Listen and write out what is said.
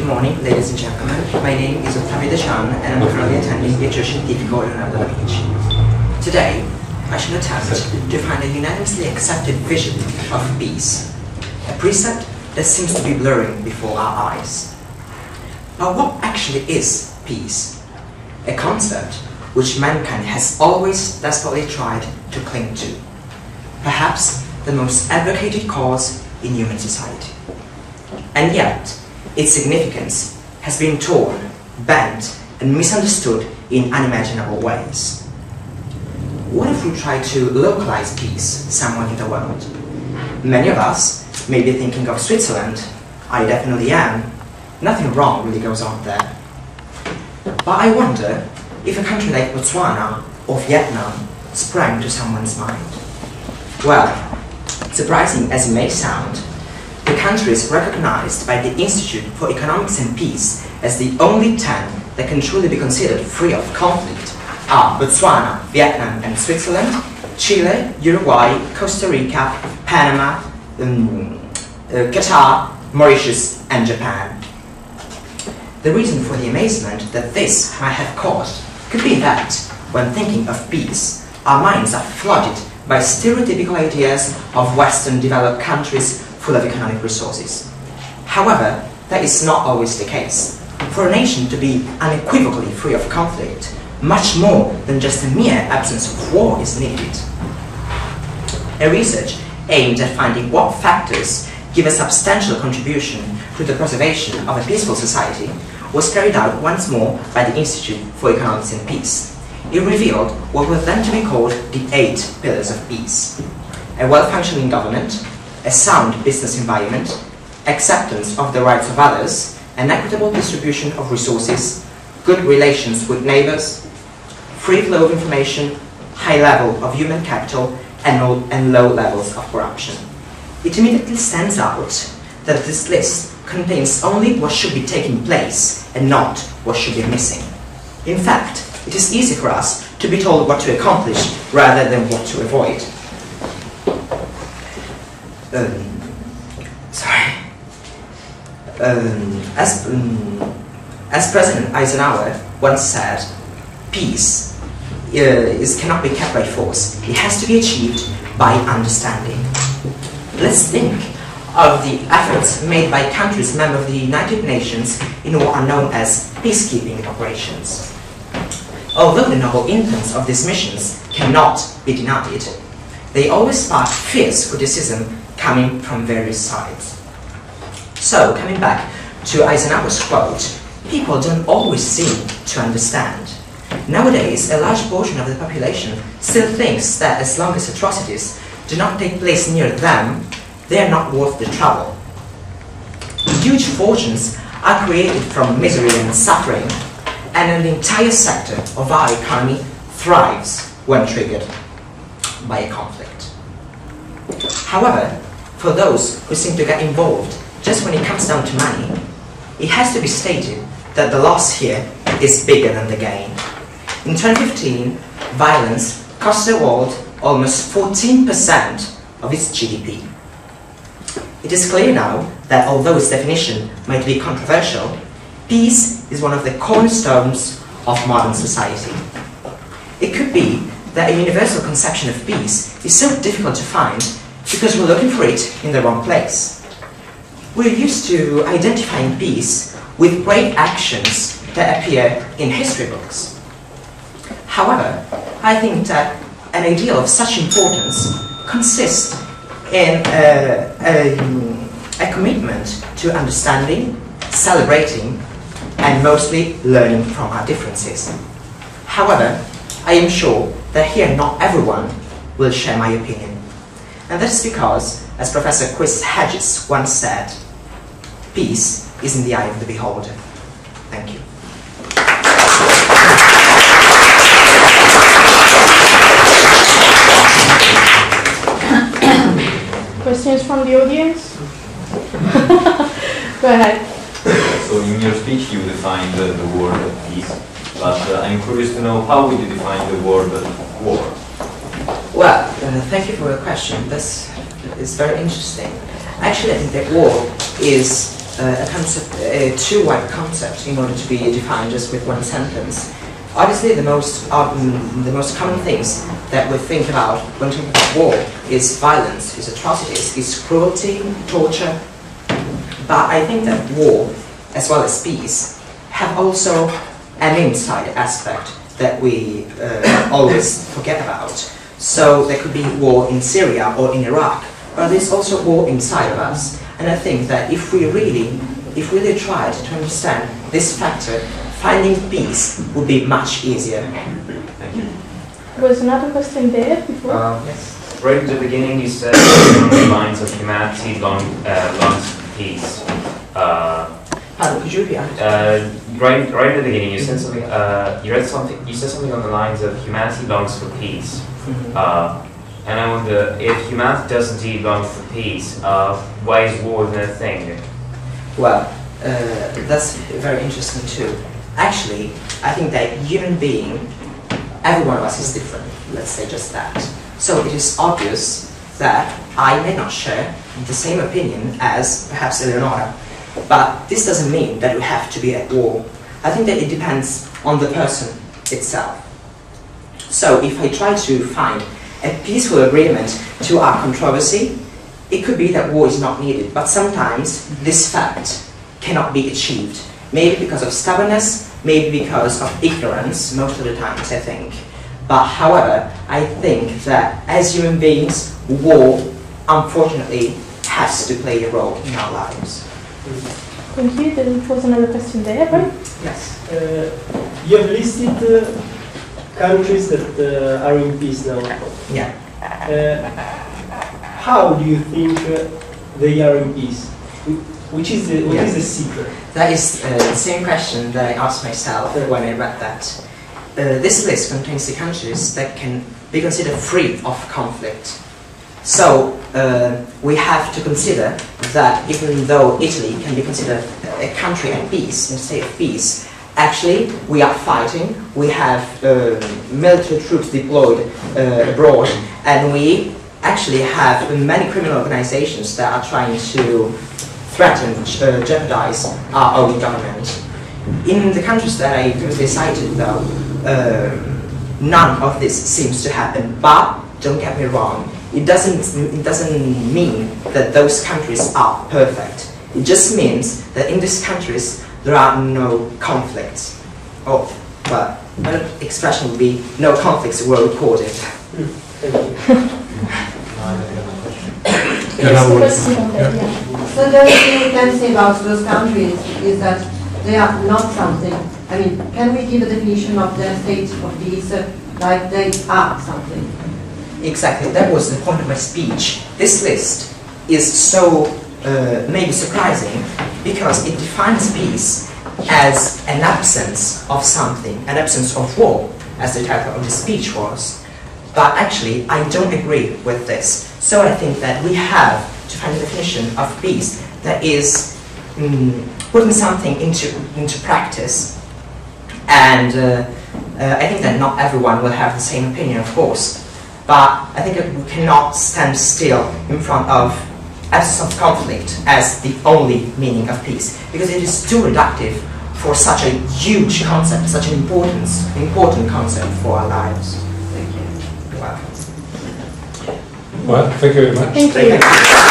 morning, ladies and gentlemen. My name is Ottavio De Cian, and I'm currently attending Liceo Scientifico Leonardo Vinci. Today, I shall attempt to find a unanimously accepted vision of peace, a precept that seems to be blurring before our eyes. But what actually is peace? A concept which mankind has always desperately tried to cling to. Perhaps the most advocated cause in human society. And yet, its significance has been torn, bent, and misunderstood in unimaginable ways. What if we try to localize peace somewhere in the world? Many of us may be thinking of Switzerland. I definitely am. Nothing wrong really goes on there. But I wonder if a country like Botswana or Vietnam sprang to someone's mind. Well, surprising as it may sound, the countries recognized by the Institute for Economics and Peace as the only 10 that can truly be considered free of conflict are Botswana, Vietnam and Switzerland, Chile, Uruguay, Costa Rica, Panama, Qatar, Mauritius and Japan. The reason for the amazement that this might have caused could be that, when thinking of peace, our minds are flooded by stereotypical ideas of Western developed countries full of economic resources. However, that is not always the case. For a nation to be unequivocally free of conflict, much more than just a mere absence of war is needed. A research aimed at finding what factors give a substantial contribution to the preservation of a peaceful society was carried out once more by the Institute for Economics and Peace. It revealed what were then to be called the 8 pillars of peace: a well-functioning government, a sound business environment, acceptance of the rights of others, an equitable distribution of resources, good relations with neighbors, free flow of information, high level of human capital, and low levels of corruption. It immediately stands out that this list contains only what should be taking place and not what should be missing. In fact, it is easy for us to be told what to accomplish rather than what to avoid. As President Eisenhower once said, peace cannot be kept by force. It has to be achieved by understanding. Let's think of the efforts made by countries members of the United Nations in what are known as peacekeeping operations. Although the noble intents of these missions cannot be denied, they always spark fierce criticism coming from various sides. So, coming back to Eisenhower's quote, people don't always seem to understand. Nowadays, a large portion of the population still thinks that as long as atrocities do not take place near them, they are not worth the trouble. Huge fortunes are created from misery and suffering, and an entire sector of our economy thrives when triggered by a conflict. However, for those who seem to get involved just when it comes down to money, it has to be stated that the loss here is bigger than the gain. In 2015, violence cost the world almost 14% of its GDP. It is clear now that although its definition might be controversial, peace is one of the cornerstones of modern society. It could be that a universal conception of peace is so difficult to find because we're looking for it in the wrong place. We're used to identifying peace with great actions that appear in history books. However, I think that an ideal of such importance consists in a commitment to understanding, celebrating, and mostly learning from our differences. However, I am sure that here not everyone will share my opinion. And that is because, as Professor Chris Hedges once said, peace is in the eye of the beholder. Thank you. Questions from the audience? Go ahead. So in your speech you defined the word peace, but I'm curious to know how would you define the word war? Well, thank you for your question. This is very interesting. Actually, I think that war is too wide concept in order to be defined just with one sentence. Obviously, the most common things that we think about when talking about war is violence, is atrocities, is cruelty, torture. But I think that war, as well as peace, have also an inside aspect that we always forget about. So there could be war in Syria or in Iraq, but there's also war inside of us. And I think that if we really tried to understand this factor, finding peace would be much easier. Thank you. Was another question there before? Yes. Right at the beginning you said along the lines of humanity longs for peace. Pardon, could you repeat? Right at the beginning you said something. You said something on the lines of humanity longs for peace. And I wonder if humanity does indeed long for peace. Why is war even a thing? Well, that's very interesting too. Actually, I think that human being, every one of us is different. Let's say just that. So it is obvious that I may not share the same opinion as perhaps Leonardo. But this doesn't mean that we have to be at war. I think that it depends on the person itself. So if I try to find a peaceful agreement to our controversy, it could be that war is not needed, but sometimes this fact cannot be achieved. Maybe because of stubbornness, maybe because of ignorance, most of the times I think. But however, I think that as human beings, war unfortunately has to play a role in our lives. Thank you. There was another question there, right? Yes. You have listed countries that are in peace now. Yeah. How do you think they are in peace? Which is the secret? That is the same question that I asked myself when I read that. This list contains the countries that can be considered free of conflict. So we have to consider that even though Italy can be considered a country at peace, in a state of peace, actually we are fighting, we have military troops deployed abroad, and we actually have many criminal organizations that are trying to threaten, jeopardize our own government. In the countries that I previously cited though, none of this seems to happen, but don't get me wrong, it doesn't mean that those countries are perfect. It just means that in these countries there are no conflicts. Oh, but another expression would be no conflicts were recorded. So the only thing we can say about those countries is that they are not something. I mean, can we give a definition of their state of peace like they are something? Exactly, that was the point of my speech. This list is so maybe surprising because it defines peace as an absence of something, an absence of war, as the title of the speech was. But actually, I don't agree with this. So I think that we have to find a definition of peace that is putting something into practice. And I think that not everyone will have the same opinion, of course. But I think that we cannot stand still in front of absence of conflict as the only meaning of peace, because it is too reductive for such a huge concept, such an important concept for our lives. Thank you. You're welcome. Well, thank you very much. Thank you.